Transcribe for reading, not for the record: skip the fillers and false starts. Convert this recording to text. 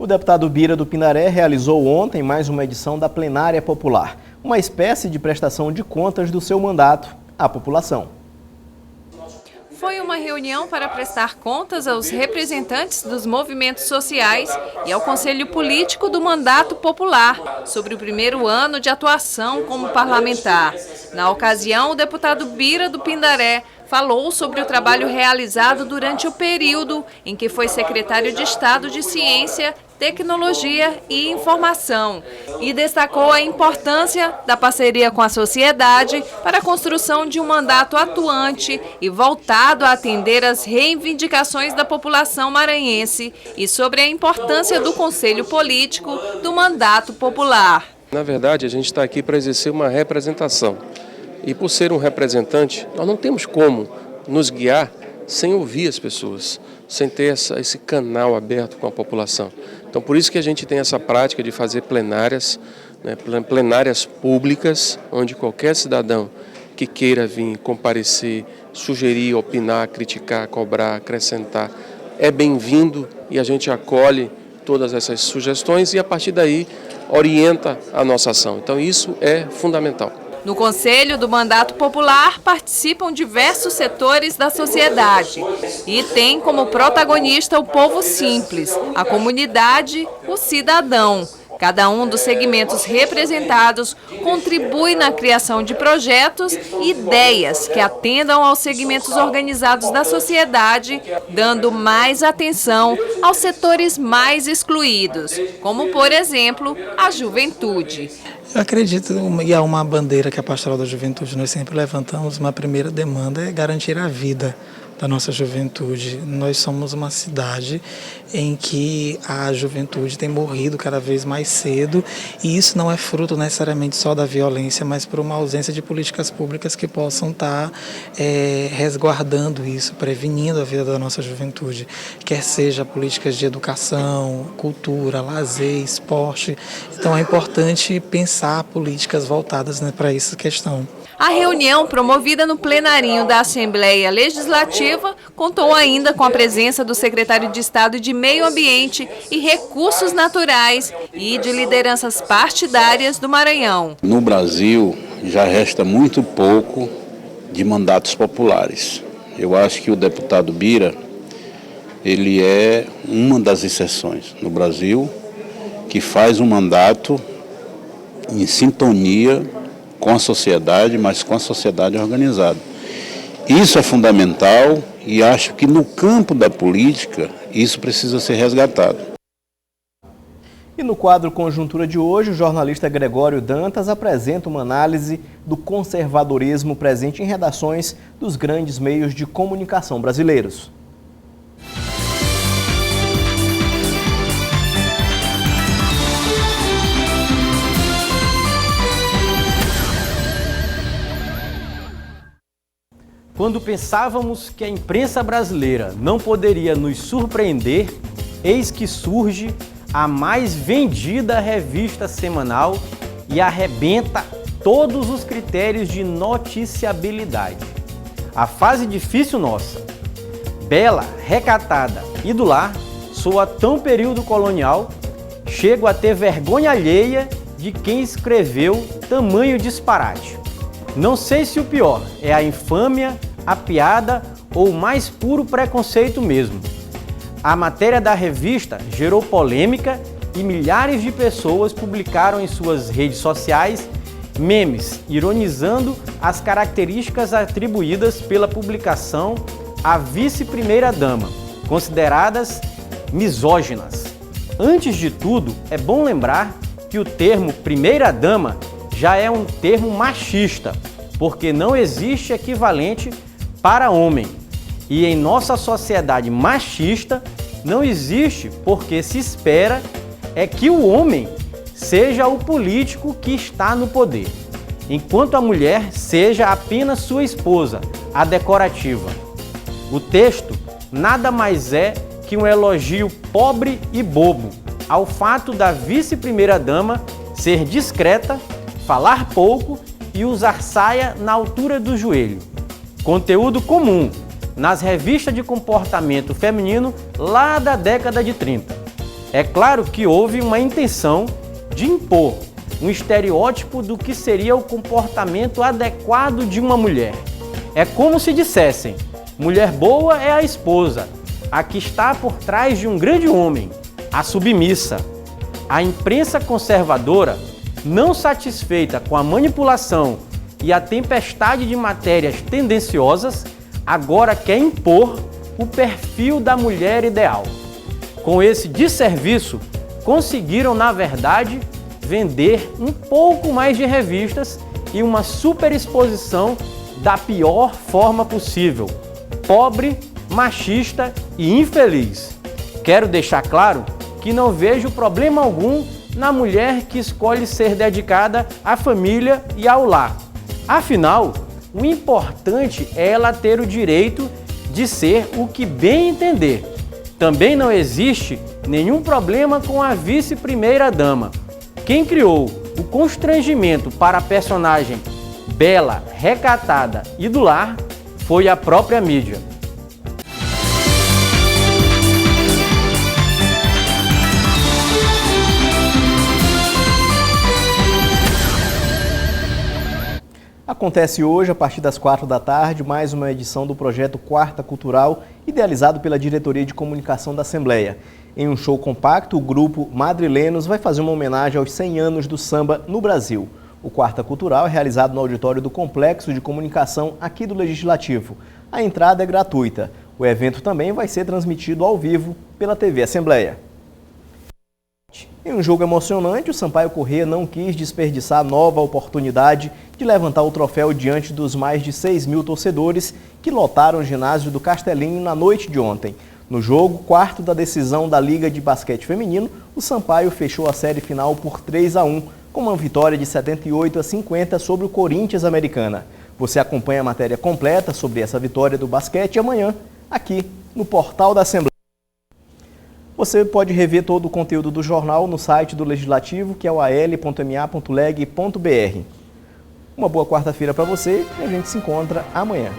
O deputado Bira do Pindaré realizou ontem mais uma edição da Plenária Popular, uma espécie de prestação de contas do seu mandato à população. Foi uma reunião para prestar contas aos representantes dos movimentos sociais e ao Conselho Político do Mandato Popular sobre o primeiro ano de atuação como parlamentar. Na ocasião, o deputado Bira do Pindaré falou sobre o trabalho realizado durante o período em que foi secretário de Estado de Ciência, Tecnologia e Informação e destacou a importância da parceria com a sociedade para a construção de um mandato atuante e voltado a atender às reivindicações da população maranhense e sobre a importância do Conselho Político do Mandato Popular. Na verdade, a gente está aqui para exercer uma representação. E por ser um representante, nós não temos como nos guiar sem ouvir as pessoas, sem ter esse canal aberto com a população. Então, por isso que a gente tem essa prática de fazer plenárias, plenárias públicas, onde qualquer cidadão que queira vir comparecer, sugerir, opinar, criticar, cobrar, acrescentar, é bem-vindo e a gente acolhe todas essas sugestões e, a partir daí, orienta a nossa ação. Então, isso é fundamental. No Conselho do Mandato Popular participam diversos setores da sociedade e tem como protagonista o povo simples, a comunidade, o cidadão. Cada um dos segmentos representados contribui na criação de projetos e ideias que atendam aos segmentos organizados da sociedade, dando mais atenção aos setores mais excluídos, como, por exemplo, a juventude. Eu acredito, e é uma bandeira que a Pastoral da Juventude nós sempre levantamos, uma primeira demanda é garantir a vida da nossa juventude. Nós somos uma cidade em que a juventude tem morrido cada vez mais cedo e isso não é fruto necessariamente só da violência, mas por uma ausência de políticas públicas que possam estar resguardando isso, prevenindo a vida da nossa juventude, quer seja políticas de educação, cultura, lazer, esporte. Então é importante pensar políticas voltadas para essa questão. A reunião, promovida no plenarinho da Assembleia Legislativa, contou ainda com a presença do secretário de Estado de Meio Ambiente e Recursos Naturais e de lideranças partidárias do Maranhão. No Brasil, já resta muito pouco de mandatos populares. Eu acho que o deputado Bira, ele é uma das exceções no Brasil que faz um mandato em sintonia com a sociedade, mas com a sociedade organizada. Isso é fundamental e acho que no campo da política isso precisa ser resgatado. E no quadro Conjuntura de hoje, o jornalista Gregório Dantas apresenta uma análise do conservadorismo presente em redações dos grandes meios de comunicação brasileiros. Quando pensávamos que a imprensa brasileira não poderia nos surpreender, eis que surge a mais vendida revista semanal e arrebenta todos os critérios de noticiabilidade. A fase difícil nossa, bela, recatada e do lar, soa tão período colonial, chego a ter vergonha alheia de quem escreveu tamanho disparate. Não sei se o pior é a infâmia, a piada ou o mais puro preconceito mesmo. A matéria da revista gerou polêmica e milhares de pessoas publicaram em suas redes sociais memes ironizando as características atribuídas pela publicação à vice-primeira-dama, consideradas misóginas. Antes de tudo, é bom lembrar que o termo primeira-dama já é um termo machista, porque não existe equivalente para homem. E em nossa sociedade machista, não existe porque se espera é que o homem seja o político que está no poder, enquanto a mulher seja apenas sua esposa, a decorativa. O texto nada mais é que um elogio pobre e bobo ao fato da vice-primeira-dama ser discreta, falar pouco e usar saia na altura do joelho. Conteúdo comum nas revistas de comportamento feminino lá da década de 30. É claro que houve uma intenção de impor um estereótipo do que seria o comportamento adequado de uma mulher. É como se dissessem: mulher boa é a esposa, a que está por trás de um grande homem, a submissa. A imprensa conservadora, não satisfeita com a manipulação e a tempestade de matérias tendenciosas, agora quer impor o perfil da mulher ideal. Com esse desserviço, conseguiram, na verdade, vender um pouco mais de revistas e uma superexposição da pior forma possível: pobre, machista e infeliz. Quero deixar claro que não vejo problema algum na mulher que escolhe ser dedicada à família e ao lar. Afinal, o importante é ela ter o direito de ser o que bem entender. Também não existe nenhum problema com a vice-primeira-dama. Quem criou o constrangimento para a personagem bela, recatada e do lar foi a própria mídia. Acontece hoje, a partir das 4 da tarde, mais uma edição do projeto Quarta Cultural, idealizado pela Diretoria de Comunicação da Assembleia. Em um show compacto, o grupo Madrilenos vai fazer uma homenagem aos 100 anos do samba no Brasil. O Quarta Cultural é realizado no auditório do Complexo de Comunicação aqui do Legislativo. A entrada é gratuita. O evento também vai ser transmitido ao vivo pela TV Assembleia. Em um jogo emocionante, o Sampaio Corrêa não quis desperdiçar a nova oportunidade de levantar o troféu diante dos mais de 6.000 torcedores que lotaram o ginásio do Castelinho na noite de ontem. No jogo, quarto da decisão da Liga de Basquete Feminino, o Sampaio fechou a série final por 3-1, com uma vitória de 78-50 sobre o Corinthians Americana. Você acompanha a matéria completa sobre essa vitória do basquete amanhã, aqui no Portal da Assembleia. Você pode rever todo o conteúdo do jornal no site do Legislativo, que é o al.ma.leg.br. Uma boa quarta-feira para você e a gente se encontra amanhã.